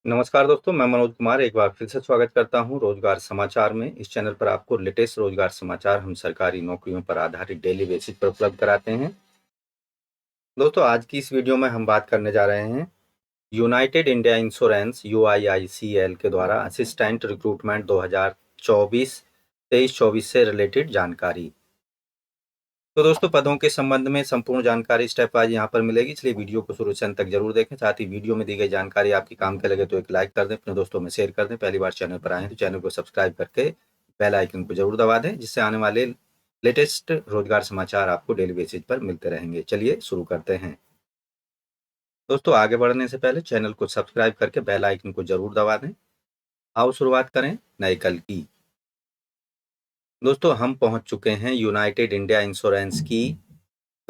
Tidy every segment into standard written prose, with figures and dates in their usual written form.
नमस्कार दोस्तों, मैं मनोज कुमार एक बार फिर से स्वागत करता हूं रोजगार समाचार में। इस चैनल पर आपको लेटेस्ट रोजगार समाचार हम सरकारी नौकरियों पर आधारित डेली बेसिस पर उपलब्ध कराते हैं। दोस्तों, आज की इस वीडियो में हम बात करने जा रहे हैं यूनाइटेड इंडिया इंश्योरेंस UIICL के द्वारा असिस्टेंट रिक्रूटमेंट 2024 23-24 से रिलेटेड जानकारी। तो दोस्तों, पदों के संबंध में संपूर्ण जानकारी स्टेप वाइज यहाँ पर मिलेगी, इसलिए वीडियो को शुरू से अंत तक जरूर देखें। साथ ही वीडियो में दी गई जानकारी आपके काम के लगे तो एक लाइक कर दें, अपने दोस्तों में शेयर कर दें। पहली बार चैनल पर आए हैं तो चैनल को सब्सक्राइब करके बेल आइकन को जरूर दबा दें, जिससे आने वाले लेटेस्ट रोजगार समाचार आपको डेली बेसिस पर मिलते रहेंगे। चलिए शुरू करते हैं। दोस्तों, आगे बढ़ने से पहले चैनल को सब्सक्राइब करके बेल आइकन को जरूर दबा दें। आओ शुरुआत करें नए कल की। दोस्तों, हम पहुंच चुके हैं यूनाइटेड इंडिया इंश्योरेंस की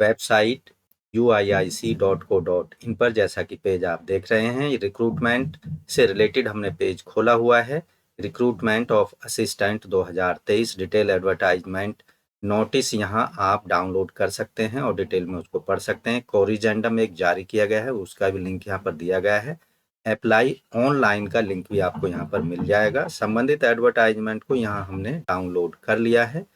वेबसाइट uiic.co.in पर। जैसा कि पेज आप देख रहे हैं, रिक्रूटमेंट से रिलेटेड हमने पेज खोला हुआ है। Recruitment of assistant 2023 detail advertisement notice यहाँ आप डाउनलोड कर सकते हैं और डिटेल में उसको पढ़ सकते हैं। कोरिजेंडम एक जारी किया गया है, उसका भी लिंक यहाँ पर दिया गया है। अप्लाई ऑनलाइन का लिंक भी आपको यहाँ पर मिल जाएगा। संबंधित एडवर्टाइजमेंट को यहाँ हमने डाउनलोड कर लिया है।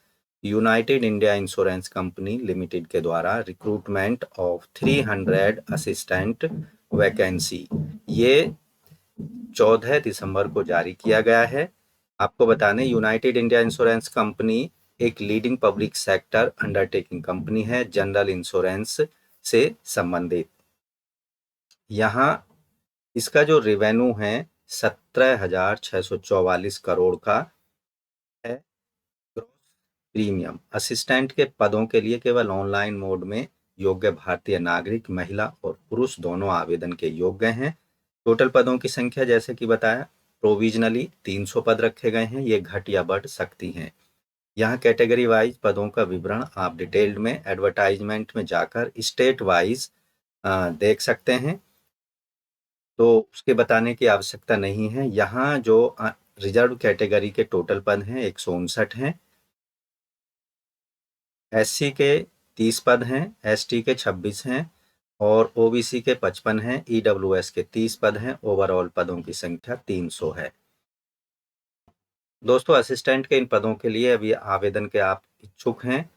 United India insurance company limited के द्वारा रिक्रूटमेंट ऑफ 300 असिस्टेंट वैकेंसी, ये 14 दिसंबर को जारी किया गया है। आपको बता दें, यूनाइटेड इंडिया इंश्योरेंस कंपनी एक leading public sector undertaking company है, जनरल इंश्योरेंस से संबंधित। यहाँ इसका जो रेवेन्यू है 17,644 करोड़ का है। प्रीमियम असिस्टेंट के पदों के लिए केवल ऑनलाइन मोड में योग्य भारतीय नागरिक, महिला और पुरुष दोनों आवेदन के योग्य हैं। टोटल पदों की संख्या जैसे कि बताया, प्रोविजनली 300 पद रखे गए हैं, ये घट या बढ़ सकती हैं। यहाँ कैटेगरी वाइज पदों का विवरण आप डिटेल्ड में एडवर्टाइजमेंट में जाकर स्टेट वाइज देख सकते हैं, तो उसके बताने की आवश्यकता नहीं है। यहाँ जो रिजर्व कैटेगरी के टोटल पद हैं 159 हैं, SC के 30 पद हैं, ST के 26 हैं और OBC के 55 हैं, EWS के 30 पद हैं। ओवरऑल पदों की संख्या 300 है। दोस्तों, असिस्टेंट के इन पदों के लिए अभी आवेदन के आप इच्छुक हैं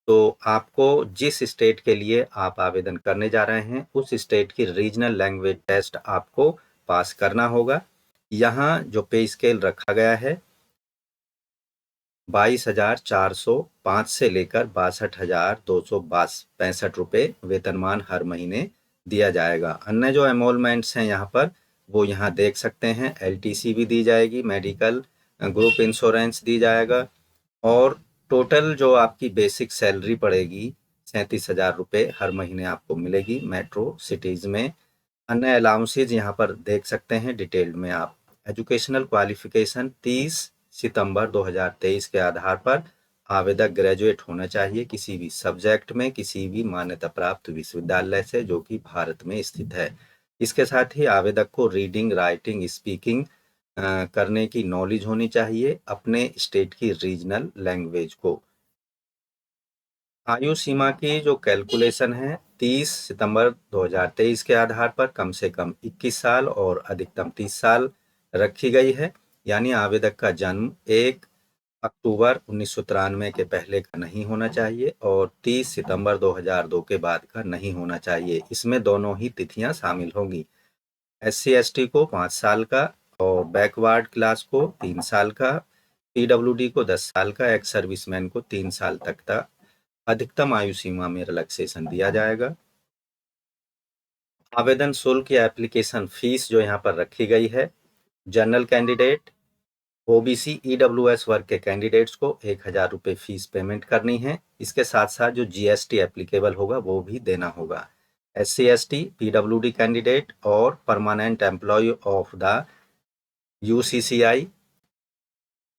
तो आपको जिस स्टेट के लिए आप आवेदन करने जा रहे हैं उस स्टेट की रीजनल लैंग्वेज टेस्ट आपको पास करना होगा। यहाँ जो पे स्केल रखा गया है 22,405 से लेकर 62,265 रुपये वेतनमान हर महीने दिया जाएगा। अन्य जो एमोलमेंट्स हैं यहाँ पर वो यहाँ देख सकते हैं। LTC भी दी जाएगी, मेडिकल ग्रुप इंश्योरेंस दी जाएगा और टोटल जो आपकी बेसिक सैलरी पड़ेगी 37,000 रुपये हर महीने आपको मिलेगी मेट्रो सिटीज में। अन्य अलाउंसेज यहाँ पर देख सकते हैं डिटेल्ड में आप। एजुकेशनल क्वालिफिकेशन 30 सितंबर 2023 के आधार पर आवेदक ग्रेजुएट होना चाहिए किसी भी सब्जेक्ट में, किसी भी मान्यता प्राप्त विश्वविद्यालय से जो कि भारत में स्थित है। इसके साथ ही आवेदक को रीडिंग, राइटिंग, स्पीकिंग करने की नॉलेज होनी चाहिए अपने स्टेट की रीजनल लैंग्वेज को। आयु सीमा की जो कैलकुलेशन है 30 सितंबर 2023 के आधार पर कम से कम 21 साल और अधिकतम 30 साल रखी गई है। यानी आवेदक का जन्म 1 अक्टूबर 1993 के पहले का नहीं होना चाहिए और 30 सितंबर 2002 के बाद का नहीं होना चाहिए। इसमें दोनों ही तिथियां शामिल होंगी। SC ST को 5 साल का और बैकवर्ड क्लास को 3 साल का, PWD को 10 साल का, एक्स सर्विसमैन को 3 साल तक का अधिकतम आयु सीमा में रिलैक्सेशन दिया जाएगा। आवेदन शुल्क या एप्लीकेशन फीस जो यहाँ पर रखी गई है, जनरल कैंडिडेट, OBC, EWS वर्ग के कैंडिडेट्स को 1,000 रुपये फीस पेमेंट करनी है। इसके साथ साथ जो GST एप्लीकेबल होगा वो भी देना होगा। SC ST, PWD कैंडिडेट और permanent employee of the UCCI,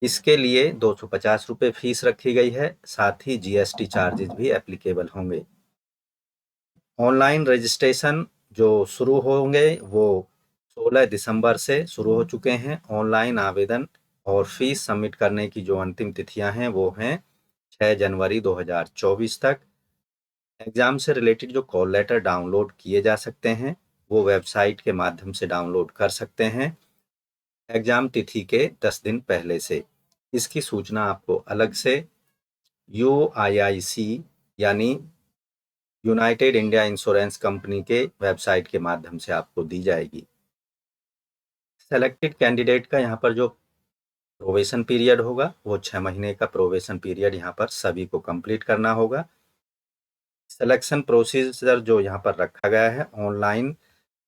इसके लिए 250 रुपये फीस रखी गई है। साथ ही GST चार्जेस भी एप्लीकेबल होंगे। ऑनलाइन रजिस्ट्रेशन जो शुरू होंगे वो 16 दिसंबर से शुरू हो चुके हैं। ऑनलाइन आवेदन और फीस सबमिट करने की जो अंतिम तिथियां हैं वो हैं 6 जनवरी 2024 तक। एग्जाम से रिलेटेड जो कॉल लेटर डाउनलोड किए जा सकते हैं वो वेबसाइट के माध्यम से डाउनलोड कर सकते हैं। एग्जाम तिथि के 10 दिन पहले से। इसकी सूचना आपको अलग से UIIC यानी यूनाइटेड इंडिया इंश्योरेंस कंपनी के वेबसाइट के माध्यम से आपको दी जाएगी। सेलेक्टेड कैंडिडेट का यहाँ पर जो प्रोबेशन पीरियड होगा वो 6 महीने का प्रोबेशन पीरियड यहाँ पर सभी को कंप्लीट करना होगा। सिलेक्शन प्रोसीजर जो यहाँ पर रखा गया है, ऑनलाइन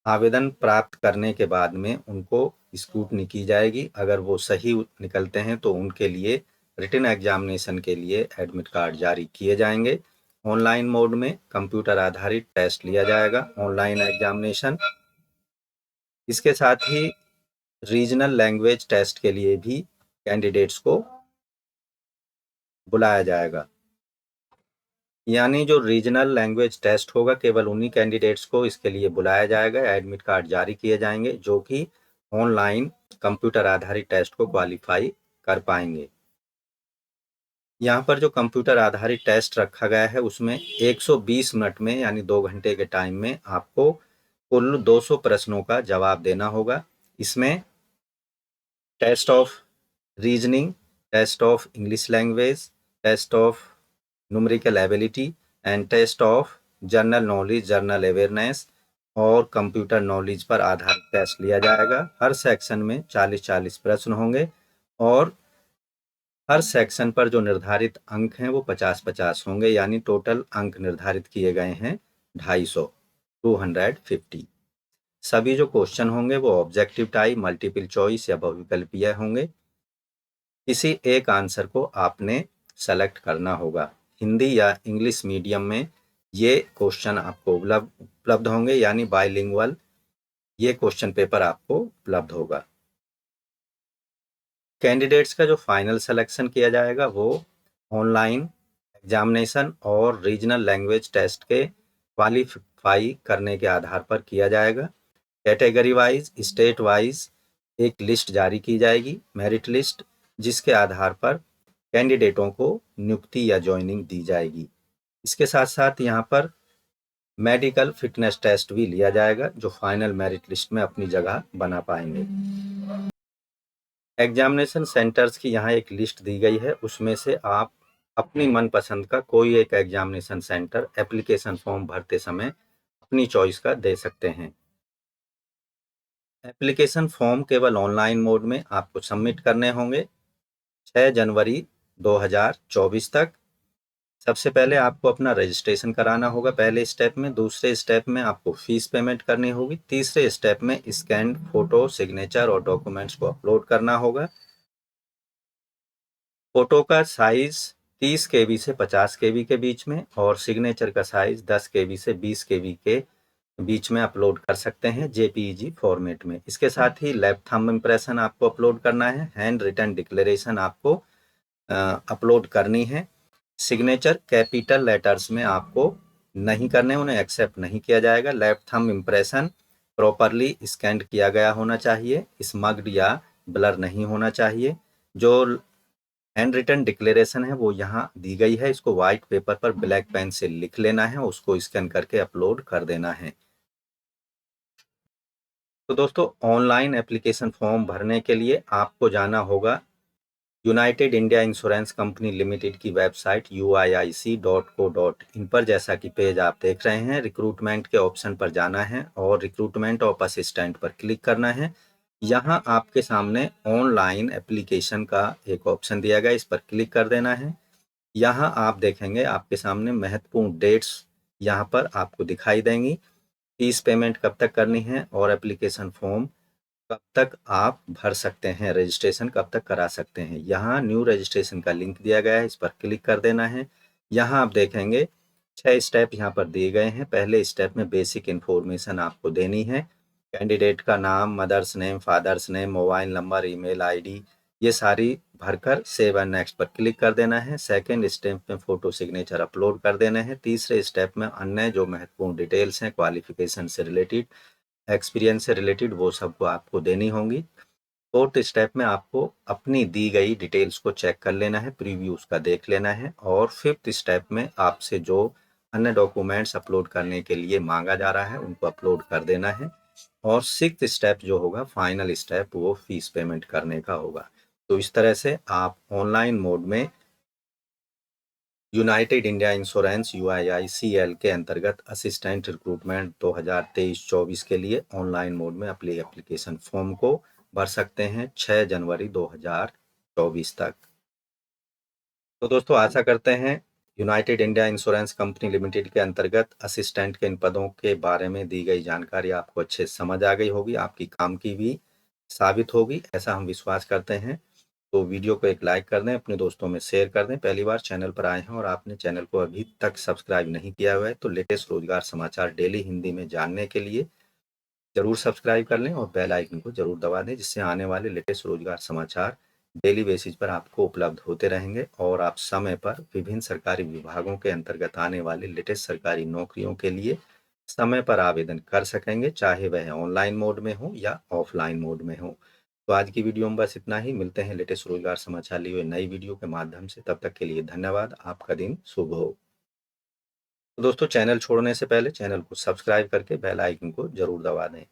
आवेदन प्राप्त करने के बाद में उनको स्क्रूटनी की जाएगी। अगर वो सही निकलते हैं तो उनके लिए रिटन एग्जामिनेशन के लिए एडमिट कार्ड जारी किए जाएंगे। ऑनलाइन मोड में कंप्यूटर आधारित टेस्ट लिया जाएगा, ऑनलाइन एग्जामिनेशन। इसके साथ ही रीजनल लैंग्वेज टेस्ट के लिए भी कैंडिडेट्स को बुलाया जाएगा। यानी जो रीजनल लैंग्वेज टेस्ट होगा केवल उन्हीं कैंडिडेट्स को इसके लिए बुलाया जाएगा, एडमिट कार्ड जारी किए जाएंगे जो कि ऑनलाइन कंप्यूटर आधारित टेस्ट को क्वालिफाई कर पाएंगे। यहाँ पर जो कंप्यूटर आधारित टेस्ट रखा गया है उसमें 120 मिनट में यानी 2 घंटे के टाइम में आपको कुल 200 प्रश्नों का जवाब देना होगा। इसमें test of reasoning, test of English language, test of numerical ability and test of general knowledge, general awareness और कंप्यूटर नॉलेज पर आधारित टेस्ट लिया जाएगा। हर सेक्शन में 40-40 प्रश्न होंगे और हर सेक्शन पर जो निर्धारित अंक हैं वो 50-50 होंगे, यानी टोटल अंक निर्धारित किए गए हैं 250 सभी जो क्वेश्चन होंगे वो ऑब्जेक्टिव टाइप, मल्टीपल चॉइस या बहुविकल्पीय होंगे। किसी एक आंसर को आपने सेलेक्ट करना होगा। हिंदी या इंग्लिश मीडियम में ये क्वेश्चन आपको उपलब्ध होंगे, यानी बाइलिंगुअल ये क्वेश्चन पेपर आपको उपलब्ध होगा। कैंडिडेट्स का जो फाइनल सिलेक्शन किया जाएगा वो ऑनलाइन एग्जामिनेशन और रीजनल लैंग्वेज टेस्ट के क्वालिफाई करने के आधार पर किया जाएगा। कैटेगरी वाइज, स्टेट वाइज एक लिस्ट जारी की जाएगी, मेरिट लिस्ट, जिसके आधार पर कैंडिडेटों को नियुक्ति या ज्वाइनिंग दी जाएगी। इसके साथ साथ यहाँ पर मेडिकल फिटनेस टेस्ट भी लिया जाएगा जो फाइनल मेरिट लिस्ट में अपनी जगह बना पाएंगे। एग्जामिनेशन सेंटर्स की यहाँ एक लिस्ट दी गई है, उसमें से आप अपनी मनपसंद का कोई एक एग्जामिनेशन सेंटर एप्लीकेशन फॉर्म भरते समय अपनी चॉइस का दे सकते हैं। एप्लीकेशन फॉर्म केवल ऑनलाइन मोड में आपको सबमिट करने होंगे 6 जनवरी 2024 तक। सबसे पहले आपको अपना रजिस्ट्रेशन कराना होगा पहले स्टेप में। दूसरे स्टेप में आपको फीस पेमेंट करनी होगी। तीसरे स्टेप में स्कैन फोटो, सिग्नेचर और डॉक्यूमेंट्स को अपलोड करना होगा। फोटो का साइज 30 KB से 50 KB के बीच में और सिग्नेचर का साइज 10 KB से 20 KB के बीच में अपलोड कर सकते हैं JPEG फॉर्मेट में। इसके साथ ही लेफ्ट थंब इम्प्रेशन आपको अपलोड करना है। हैंड रिटन डिक्लेरेशन आपको अपलोड करनी है। सिग्नेचर कैपिटल लेटर्स में आपको नहीं करने, उन्हें एक्सेप्ट नहीं किया जाएगा। Left thumb impression properly scan किया गया होना चाहिए, स्मग्ड या ब्लर नहीं होना चाहिए। जो हैंड रिटन डिक्लेरेशन है वो यहाँ दी गई है, इसको व्हाइट पेपर पर ब्लैक पेन से लिख लेना है, उसको स्कैन करके अपलोड कर देना है। तो दोस्तों, ऑनलाइन एप्लीकेशन फॉर्म भरने के लिए आपको जाना होगा United India insurance company limited की वेबसाइट uiic.co.in पर। जैसा कि पेज आप देख रहे हैं, रिक्रूटमेंट के ऑप्शन पर जाना है और रिक्रूटमेंट ऑफ असिस्टेंट पर क्लिक करना है। यहाँ आपके सामने ऑनलाइन एप्लीकेशन का एक ऑप्शन दिया गया, इस पर क्लिक कर देना है। यहाँ आप देखेंगे आपके सामने महत्वपूर्ण डेट्स यहाँ पर आपको दिखाई देंगी। फीस पेमेंट कब तक करनी है और एप्लीकेशन फॉर्म कब तक आप भर सकते हैं, रजिस्ट्रेशन कब तक करा सकते हैं। यहाँ न्यू रजिस्ट्रेशन का लिंक दिया गया है, इस पर क्लिक कर देना है। यहाँ आप देखेंगे 6 स्टेप यहाँ पर दिए गए हैं। पहले स्टेप में बेसिक इन्फॉर्मेशन आपको देनी है। कैंडिडेट का नाम, mother's name, father's name, mobile number, email ID, ये सारी भरकर सेव एंड नेक्स्ट पर क्लिक कर देना है। सेकेंड स्टेप में फोटो सिग्नेचर अपलोड कर देना है। तीसरे स्टेप में अन्य जो महत्वपूर्ण डिटेल्स हैं, क्वालिफिकेशन से रिलेटेड, एक्सपीरियंस से रिलेटेड, वो सबको आपको देनी होंगी। फोर्थ स्टेप में आपको अपनी दी गई डिटेल्स को चेक कर लेना है, प्रीव्यू उसका देख लेना है। और फिफ्थ स्टेप में आपसे जो अन्य डॉक्यूमेंट्स अपलोड करने के लिए मांगा जा रहा है उनको अपलोड कर देना है। और सिक्स्थ स्टेप जो होगा, फाइनल स्टेप, वो फीस पेमेंट करने का होगा। तो इस तरह से आप ऑनलाइन मोड में यूनाइटेड इंडिया इंश्योरेंस UIICL के अंतर्गत असिस्टेंट रिक्रूटमेंट 2023-24 के लिए ऑनलाइन मोड में अपने एप्लीकेशन फॉर्म को भर सकते हैं 6 जनवरी 2024 तक। तो दोस्तों, आशा करते हैं United India insurance company limited के अंतर्गत असिस्टेंट के इन पदों के बारे में दी गई जानकारी आपको अच्छे से समझ आ गई होगी, आपकी काम की भी साबित होगी, ऐसा हम विश्वास करते हैं। तो वीडियो को एक लाइक कर दें, अपने दोस्तों में शेयर कर दें। पहली बार चैनल पर आए हैं और आपने चैनल को अभी तक सब्सक्राइब नहीं किया हुआ है तो लेटेस्ट रोजगार समाचार डेली हिंदी में जानने के लिए जरूर सब्सक्राइब कर लें और बेल आइकन को जरूर दबा दें, जिससे आने वाले लेटेस्ट रोजगार समाचार डेली बेसिस पर आपको उपलब्ध होते रहेंगे और आप समय पर विभिन्न सरकारी विभागों के अंतर्गत आने वाले लेटेस्ट सरकारी नौकरियों के लिए समय पर आवेदन कर सकेंगे, चाहे वह ऑनलाइन मोड में हो या ऑफलाइन मोड में हो। तो आज की वीडियो में बस इतना ही। मिलते हैं लेटेस्ट रोजगार समाचार लिए हुए नई वीडियो के माध्यम से। तब तक के लिए धन्यवाद। आपका दिन शुभ हो। तो दोस्तों, चैनल छोड़ने से पहले चैनल को सब्सक्राइब करके बेल आइकन को जरूर दबा दें।